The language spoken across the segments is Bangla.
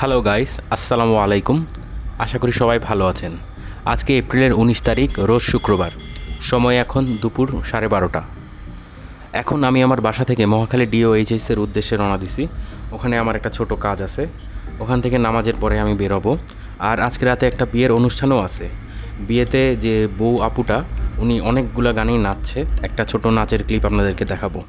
হ্যালো গাইস, আসসালামু আলাইকুম। আশা করি সবাই ভালো আছেন। আজকে এপ্রিলের 19 তারিখ, রোজ শুক্রবার। সময় এখন দুপুর 12:30। এখন আমি আমার বাসা থেকে মহাখালী ডিওএইচএসের উদ্দেশ্যে রওনা দিছি। ওখানে আমার একটা ছোট কাজ আছে। ওখান থেকে নামাজের পরে আমি বেরোবো। আর আজকে রাতে একটা বিয়ের অনুষ্ঠানও আছে। বিয়েতে যে বউ আপুটা, উনি অনেকগুলা গানেই নাচছে। একটা ছোট নাচের ক্লিপ আপনাদেরকে দেখাবো।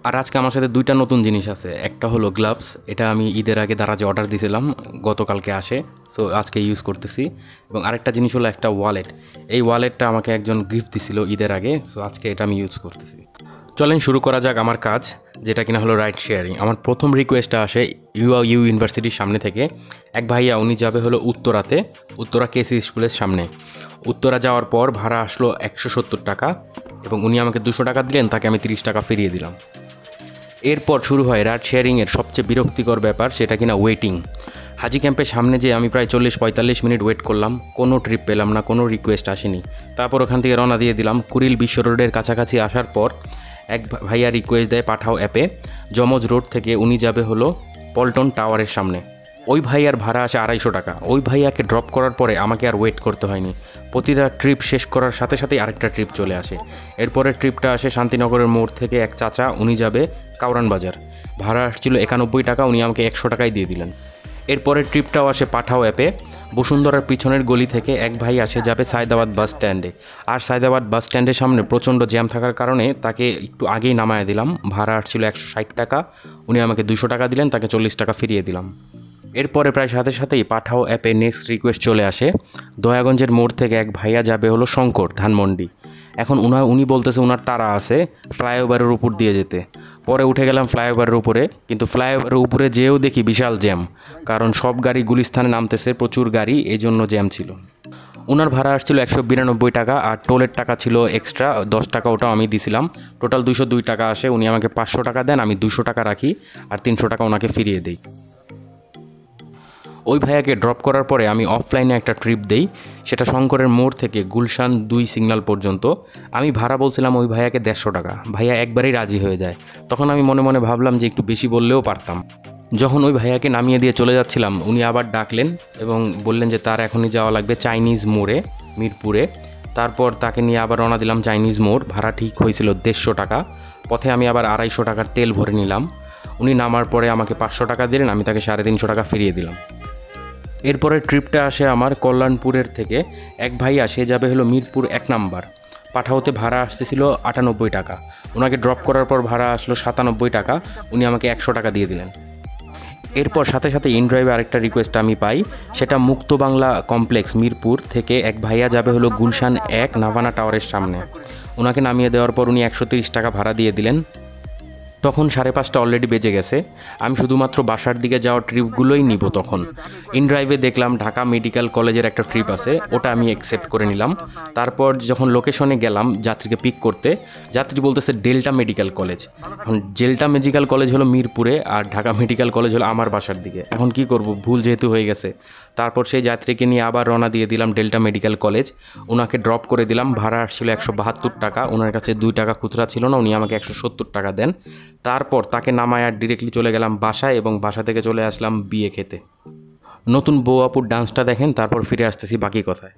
আর আজকে আমার সাথে দুইটা নতুন জিনিস আছে। একটা হলো গ্লাভস, এটা আমি ঈদের আগে দারাজে অর্ডার দিয়েছিলাম, গতকালকে আসে, সো আজকে ইউজ করতেছি। এবং আরেকটা জিনিস হলো একটা ওয়ালেট। এই ওয়ালেটটা আমাকে একজন গিফট দিছিল ঈদের আগে, সো আজকে এটা আমি ইউজ করতেছি। চলেন শুরু করা যাক আমার কাজ, যেটা কিনা হলো রাইড শেয়ারিং। আমার প্রথম রিকোয়েস্টটা আসে ইউ ইউনিভার্সিটির সামনে থেকে। এক ভাইয়া, উনি যাবে হলো উত্তরাতে, উত্তরা কেসি স্কুলের সামনে। উত্তরা যাওয়ার পর ভাড়া আসলো 170 টাকা, এবং উনি আমাকে 200 টাকা দিলেন, তাকে আমি 30 টাকা ফিরিয়ে দিলাম। এরপর শুরু হয় রাইড শেয়ারিংয়ের সবচেয়ে বিরক্তিকর ব্যাপার, সেটা কিনা ওয়েটিং। হাজি ক্যাম্পের সামনে যে আমি প্রায় 40-45 মিনিট ওয়েট করলাম, কোনো ট্রিপ পেলাম না, কোনো রিকোয়েস্ট আসেনি। তারপর ওখান থেকে রওনা দিয়ে দিলাম। কুড়িল বিশ্ব রোডের কাছাকাছি আসার পর এক ভাইয়া রিকোয়েস্ট দেয় পাঠাও অ্যাপে, যমজ রোড থেকে উনি যাবে হলো পল্টন টাওয়ারের সামনে। ওই ভাইয়ার ভাড়া আসে 250 টাকা। ওই ভাইয়াকে ড্রপ করার পরে আমাকে আর ওয়েট করতে হয়নি। প্রতিটা ট্রিপ শেষ করার সাথে সাথেই আরেকটা ট্রিপ চলে আসে। এরপরের ট্রিপটা আসে শান্তিনগরের মোড় থেকে এক চাচা, উনি যাবে কাউরান বাজার। ভাড়া আসছিল 91 টাকা, উনি আমাকে 100 টাকাই দিয়ে দিলেন। এরপরের ট্রিপটাও আসে পাঠাও অ্যাপে। বসুন্ধরার পিছনের গলি থেকে এক ভাই আসে যাবে সায়দাবাদ বাস স্ট্যান্ডে। আর সায়দাবাদ বাস স্ট্যান্ডের সামনে প্রচণ্ড জ্যাম থাকার কারণে তাকে একটু আগেই নামায় দিলাম। ভাড়া আসছিল 160 টাকা, উনি আমাকে 200 টাকা দিলেন, তাকে 40 টাকা ফিরিয়ে দিলাম। এরপরে প্রায় সাথে সাথেই পাঠাও অ্যাপে নেক্সট রিকোয়েস্ট চলে আসে। দয়াগঞ্জের মোড় থেকে এক ভাইয়া যাবে হলো শঙ্কর ধানমন্ডি। এখন উনি বলতেছে ওনার তাড়া আছে ফ্লাইওভারের উপর দিয়ে যেতে। পরে উঠে গেলাম ফ্লাইওভারের উপরে, কিন্তু ফ্লাইওভারের উপরে যেয়েও দেখি বিশাল জ্যাম, কারণ সব গাড়ি গুলিস্থানে নামতেছে, প্রচুর গাড়ি, এই জন্য জ্যাম ছিল। ওনার ভাড়া আসছিল 192 টাকা, আর টোলের টাকা ছিল এক্সট্রা 10 টাকা, ওটাও আমি দিছিলাম। টোটাল 202 টাকা আসে। উনি আমাকে 500 টাকা দেন, আমি 200 টাকা রাখি, আর 300 টাকা ওনাকে ফিরিয়ে দিই। ওই ভাইয়াকে ড্রপ করার পরে আমি অফলাইনে একটা ট্রিপ দেই, সেটা শঙ্করের মোড় থেকে গুলশান 2 সিগন্যাল পর্যন্ত। আমি ভাড়া বলছিলাম ওই ভাইয়াকে 150 টাকা। ভাইয়া একবারেই রাজি হয়ে যায়। তখন আমি মনে মনে ভাবলাম যে একটু বেশি বললেও পারতাম। যখন ওই ভাইয়াকে নামিয়ে দিয়ে চলে যাচ্ছিলাম, উনি আবার ডাকলেন এবং বললেন যে তার এখনই যাওয়া লাগবে চাইনিজ মোড়ে, মিরপুরে। তারপর তাকে নিয়ে আবার রওনা দিলাম চাইনিজ মোড়। ভাড়া ঠিক হয়েছিল 150 টাকা। পথে আমি আবার 250 টাকার তেল ভরে নিলাম। উনি নামার পরে আমাকে 500 টাকা দিলেন, আমি তাকে 350 টাকা ফিরিয়ে দিলাম। এরপরে ট্রিপটা আসে আমার কল্যাণপুরের থেকে। এক ভাই আসে যাবে হলো মিরপুর 1 নাম্বার। পাঠাওতে ভাড়া আসতেছিল 98 টাকা। ওনাকে ড্রপ করার পর ভাড়া আসলো 97 টাকা, উনি আমাকে 100 টাকা দিয়ে দিলেন। এরপর সাথে সাথে ইনড্রাইভে আরেকটা রিকোয়েস্ট আমি পাই, সেটা মুক্ত বাংলা কমপ্লেক্স মিরপুর থেকে এক ভাইয়া যাবে হলো গুলশান 1 নাভানা টাওয়ারের সামনে। ওনাকে নামিয়ে দেওয়ার পর উনি 130 টাকা ভাড়া দিয়ে দিলেন। তখন 5:30 অলরেডি বেজে গেছে। আমি শুধুমাত্র বাসার দিকে যাওয়ার ট্রিপগুলোই নিব তখন। ইনড্রাইভে দেখলাম ঢাকা মেডিকেল কলেজের একটা ট্রিপ আছে, ওটা আমি অ্যাকসেপ্ট করে নিলাম। তারপর যখন লোকেশনে গেলাম যাত্রীকে পিক করতে, যাত্রী বলতেছে ডেল্টা মেডিকেল কলেজ। এখন ডেল্টা মেডিকেল কলেজ হলো মিরপুরে, আর ঢাকা মেডিকেল কলেজ হলো আমার বাসার দিকে। এখন কি করব, ভুল যেহেতু হয়ে গেছে। তারপর সেই যাত্রীকে নিয়ে আবার রওনা দিয়ে দিলাম ডেল্টা মেডিকেল কলেজ। ওনাকে ড্রপ করে দিলাম। ভাড়া আসছিল 172 টাকা। ওনার কাছে 2 টাকা খুচরা ছিল না, উনি আমাকে 170 টাকা দেন। তারপর তাকে নামায় আর ডিরেক্টলি চলে গেলাম বাসায়, এবং বাসা থেকে চলে আসলাম বিয়ে খেতে। নতুন বউ আপুর ডান্সটা দেখেন, তারপর ফিরে আসতেছি বাকি কথায়।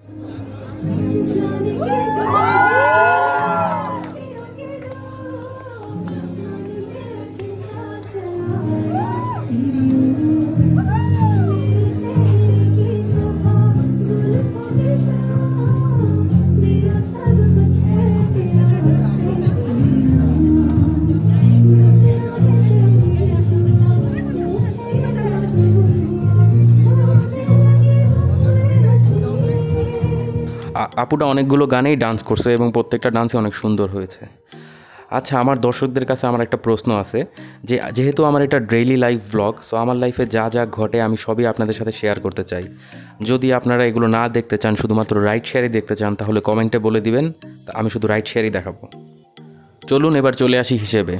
আপুটা অনেকগুলো গানেই ডান্স করছে এবং প্রত্যেকটা ডান্সে অনেক সুন্দর হয়েছে। আচ্ছা, আমার দর্শকদের কাছে আমার একটা প্রশ্ন আছে, যেহেতু আমার এটা ডেইলি লাইফ ব্লগ, সো আমার লাইফে যা যা ঘটে আমি সবই আপনাদের সাথে শেয়ার করতে চাই। যদি আপনারা এগুলো না দেখতে চান, শুধুমাত্র রাইড শেয়ারই দেখতে চান, তাহলে কমেন্টে বলে দিবেন, আমি শুধু রাইড শেয়ারই দেখাবো। চলুন এবার চলে আসি হিসেবে।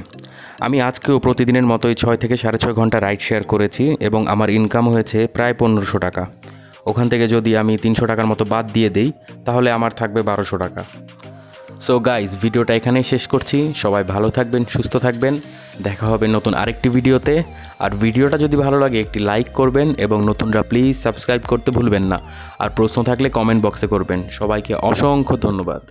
আমি আজকেও প্রতিদিনের মতোই 6 থেকে 6.5 ঘন্টা রাইড শেয়ার করেছি, এবং আমার ইনকাম হয়েছে প্রায় 1500 টাকা। ওখান থেকে যদি আমি 300 টাকার মতো বাদ দিয়ে দিই, তাহলে আমার থাকবে 1200 টাকা। সো গাইজ, ভিডিওটা এখানেই শেষ করছি। সবাই ভালো থাকবেন, সুস্থ থাকবেন। দেখা হবে নতুন আরেকটি ভিডিওতে। আর ভিডিওটা যদি ভালো লাগে একটি লাইক করবেন এবং নতুনরা প্লিজ সাবস্ক্রাইব করতে ভুলবেন না। আর প্রশ্ন থাকলে কমেন্ট বক্সে করবেন। সবাইকে অসংখ্য ধন্যবাদ।